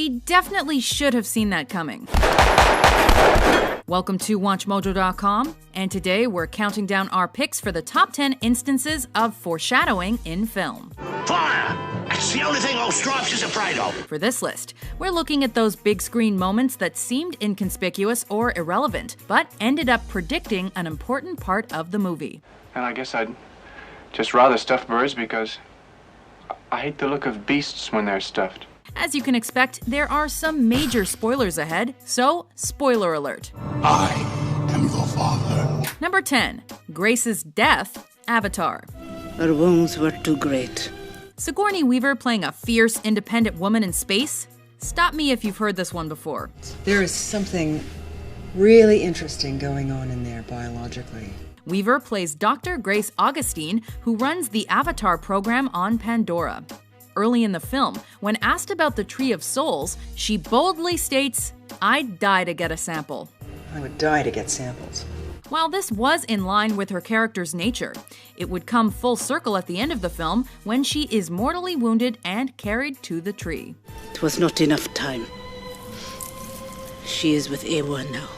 We definitely should have seen that coming. Welcome to WatchMojo.com, and today we're counting down our picks for the top 10 instances of foreshadowing in film. Fire! That's the only thing old Stripes is afraid of. For this list, we're looking at those big screen moments that seemed inconspicuous or irrelevant, but ended up predicting an important part of the movie. And I guess I'd just rather stuff birds because I hate the look of beasts when they're stuffed. As you can expect, there are some major spoilers ahead, so spoiler alert. I am your father. Number 10. Grace's death, Avatar. Her wounds were too great. Sigourney Weaver playing a fierce, independent woman in space? Stop me if you've heard this one before. There is something really interesting going on in there biologically. Weaver plays Dr. Grace Augustine, who runs the Avatar program on Pandora. Early in the film, when asked about the Tree of Souls, she boldly states, "I'd die to get a sample." I would die to get samples. While this was in line with her character's nature, it would come full circle at the end of the film when she is mortally wounded and carried to the tree. It was not enough time. She is with A1 now.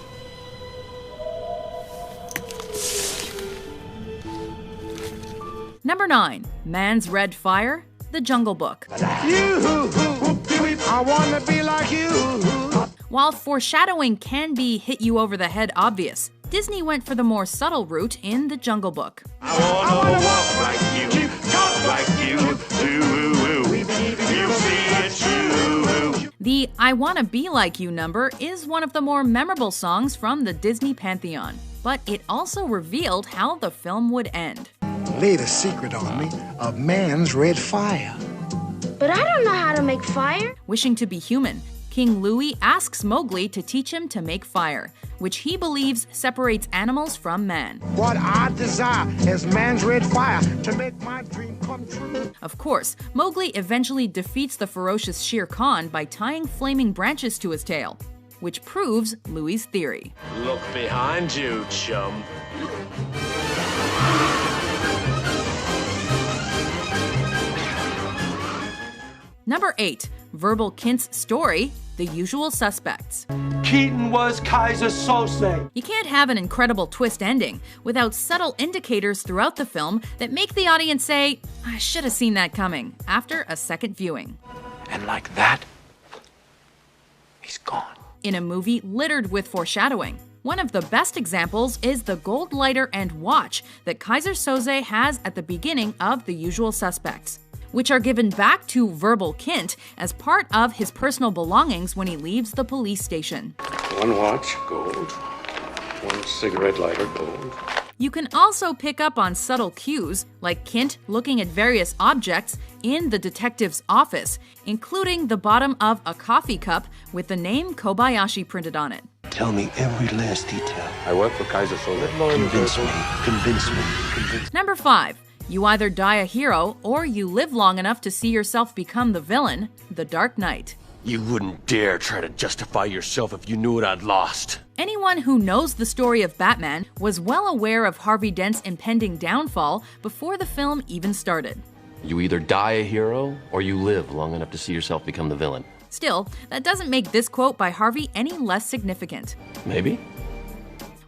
Number 9. Man's Red Fire, The Jungle Book. I wanna be like you. While foreshadowing can be hit you over the head obvious, Disney went for the more subtle route in The Jungle Book. I wanna walk like you, talk like you, you see it's you. The I Wanna Be Like You number is one of the more memorable songs from the Disney pantheon, but it also revealed how the film would end. Laid a secret on me of man's red fire. But I don't know how to make fire. Wishing to be human, King Louie asks Mowgli to teach him to make fire, which he believes separates animals from man. What I desire is man's red fire to make my dream come true. Of course, Mowgli eventually defeats the ferocious Shere Khan by tying flaming branches to his tail, which proves Louie's theory. Look behind you, chum. Number 8. Verbal Kint's story, The Usual Suspects. Keaton was Kaiser Sose. You can't have an incredible twist ending without subtle indicators throughout the film that make the audience say, "I should have seen that coming," after a second viewing. And like that, he's gone. In a movie littered with foreshadowing, one of the best examples is the gold lighter and watch that Kaiser Soze has at the beginning of The Usual Suspects, which are given back to Verbal Kint as part of his personal belongings when he leaves the police station. One watch, gold. One cigarette lighter, gold. You can also pick up on subtle cues, like Kint looking at various objects in the detective's office, including the bottom of a coffee cup with the name Kobayashi printed on it. Tell me every last detail. I work for Kaiser Soze. Convince me. Convince me. Convince me. Number 5. You either die a hero or you live long enough to see yourself become the villain, The Dark Knight. You wouldn't dare try to justify yourself if you knew what I'd lost. Anyone who knows the story of Batman was well aware of Harvey Dent's impending downfall before the film even started. You either die a hero or you live long enough to see yourself become the villain. Still, that doesn't make this quote by Harvey any less significant. Maybe?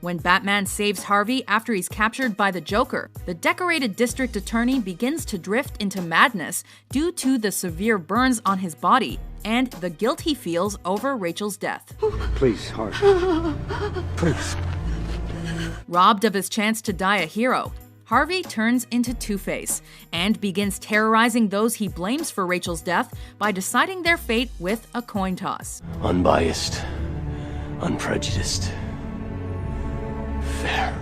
When Batman saves Harvey after he's captured by the Joker, the decorated district attorney begins to drift into madness due to the severe burns on his body and the guilt he feels over Rachel's death. Please, Harvey. Please. Robbed of his chance to die a hero, Harvey turns into Two-Face and begins terrorizing those he blames for Rachel's death by deciding their fate with a coin toss. Unbiased, unprejudiced, fair.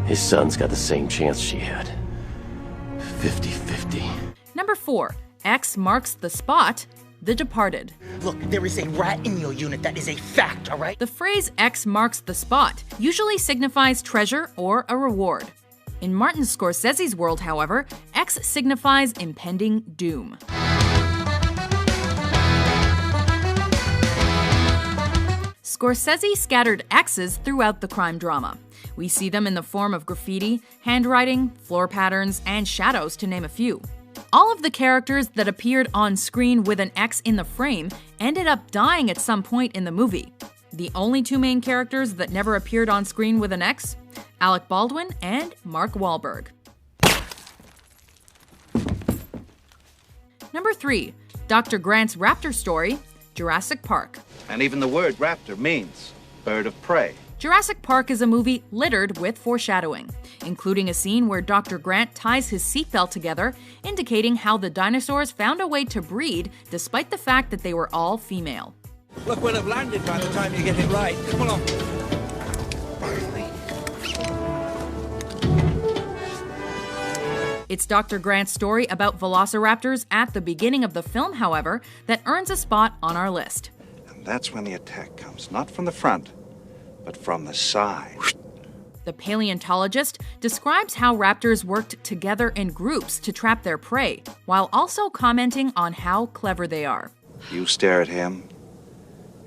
His son's got the same chance she had. 50-50. Number 4. X marks the spot, The Departed. Look, there is a rat in your unit. That is a fact, all right? The phrase X marks the spot usually signifies treasure or a reward. In Martin Scorsese's world, however, X signifies impending doom. Scorsese scattered X's throughout the crime drama. We see them in the form of graffiti, handwriting, floor patterns, and shadows, to name a few. All of the characters that appeared on screen with an X in the frame ended up dying at some point in the movie. The only two main characters that never appeared on screen with an X? Alec Baldwin and Mark Wahlberg. Number 3. Dr. Grant's raptor story, Jurassic Park. And even the word raptor means bird of prey. Jurassic Park is a movie littered with foreshadowing, including a scene where Dr. Grant ties his seatbelt together, indicating how the dinosaurs found a way to breed despite the fact that they were all female. Look, we'll have landed by the time you get it right. Come along. It's Dr. Grant's story about velociraptors at the beginning of the film, however, that earns a spot on our list. And that's when the attack comes, not from the front, but from the side. The paleontologist describes how raptors worked together in groups to trap their prey, while also commenting on how clever they are. You stare at him,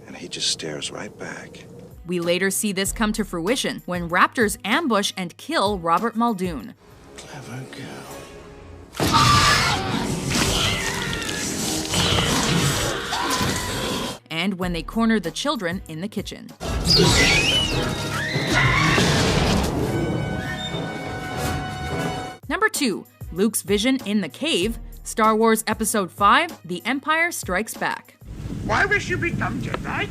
and he just stares right back. We later see this come to fruition when raptors ambush and kill Robert Muldoon. Clever girl. And when they corner the children in the kitchen. Number 2. Luke's vision in the cave, Star Wars Episode 5, The Empire Strikes Back. Why wish you become Jedi?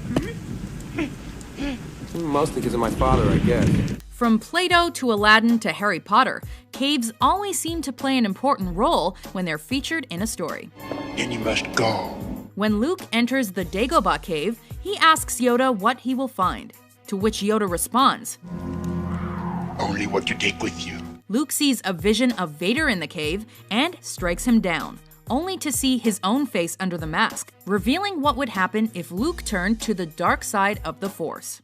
Mostly because of my father, I guess. From Plato to Aladdin to Harry Potter, caves always seem to play an important role when they're featured in a story. Then you must go. When Luke enters the Dagobah cave, he asks Yoda what he will find, to which Yoda responds, Only what you take with you. Luke sees a vision of Vader in the cave and strikes him down, only to see his own face under the mask, revealing what would happen if Luke turned to the dark side of the Force.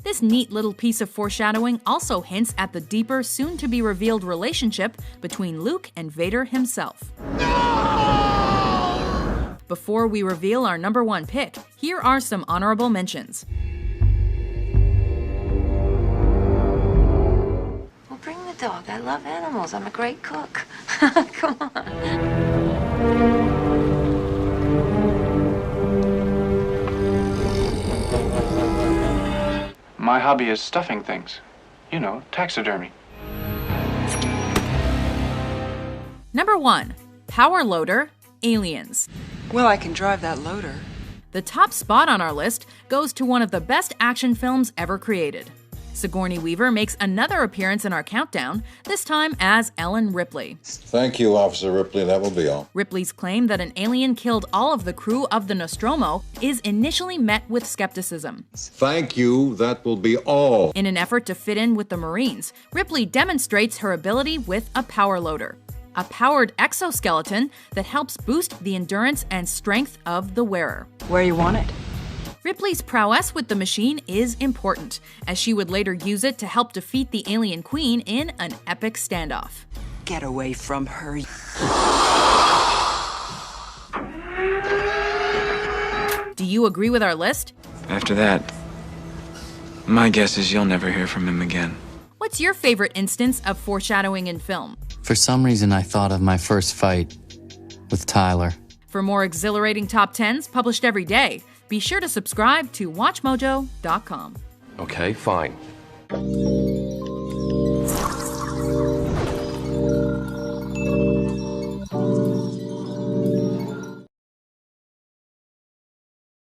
This neat little piece of foreshadowing also hints at the deeper, soon-to-be-revealed relationship between Luke and Vader himself. No! Before we reveal our number 1 pick, here are some honorable mentions. Well, bring the dog. I love animals. I'm a great cook. Come on. My hobby is stuffing things. You know, taxidermy. Number 1. Power Loader, Aliens. Well, I can drive that loader. The top spot on our list goes to one of the best action films ever created. Sigourney Weaver makes another appearance in our countdown, this time as Ellen Ripley. Thank you, Officer Ripley. That will be all. Ripley's claim that an alien killed all of the crew of the Nostromo is initially met with skepticism. Thank you. That will be all. In an effort to fit in with the Marines, Ripley demonstrates her ability with a power loader, a powered exoskeleton that helps boost the endurance and strength of the wearer. Where you want it? Ripley's prowess with the machine is important, as she would later use it to help defeat the alien queen in an epic standoff. Get away from her. Do you agree with our list? After that, my guess is you'll never hear from him again. What's your favorite instance of foreshadowing in film? For some reason, I thought of my first fight with Tyler. For more exhilarating top 10s published every day, be sure to subscribe to WatchMojo.com. Okay, fine.